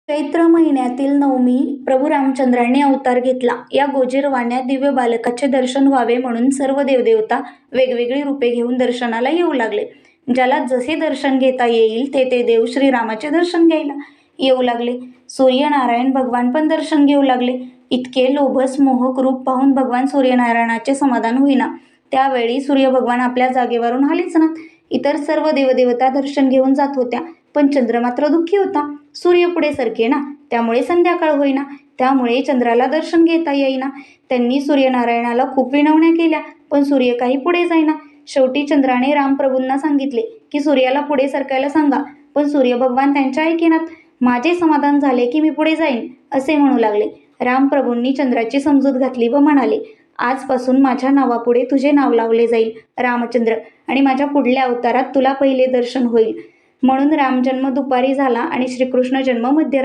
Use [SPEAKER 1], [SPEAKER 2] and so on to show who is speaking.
[SPEAKER 1] चैत्र महिन्यातील नवमी प्रभू रामचंद्रांनी अवतार घेतला. या गोजीरवाण्यात दिव्य बालकाचे दर्शन व्हावे म्हणून सर्व देवदेवता वेगवेगळी रूपे घेऊन दर्शनाला येऊ लागले. ज्याला जसे दर्शन घेता येईल ते देव श्रीरामाचे दर्शन घ्यायला येऊ लागले. सूर्यनारायण भगवान पण दर्शन घेऊ लागले. इतके लोभस मोहक रूप पाहून भगवान सूर्यनारायणाचे समाधान होईना. त्यावेळी सूर्यभगवान आपल्या जागेवरून हलेच नात. इतर सर्व देवदेवता दर्शन घेऊन जात होत्या, पण चंद्र मात्र दुःखी होता. सूर्य पुढे सरकेना, त्यामुळे संध्याकाळ होईना. त्यामुळे चंद्राला दर्शन घेता येईना. त्यांनी सूर्यनारायणाला खूप विनवण्या केल्या, पण सूर्य काही पुढे जाईना. शेवटी चंद्राने रामप्रभूंना सांगितले की सूर्याला पुढे सरकायला सांगा, पण सूर्यभगवान त्यांच्या ऐकेनात. माझे समाधान झाले की मी पुढे जाईन, असे म्हणू लागले. रामप्रभूंनी चंद्राची समजूत घातली व म्हणाले, आजपासून माझ्या नावापुढे तुझे नाव लावले जाईल रामचंद्र, आणि माझ्या पुढल्या अवतारात तुला पहिले दर्शन होईल. म्हणून रामजन्म दुपारी झाला आणि श्रीकृष्ण जन्म मध्यरात्री.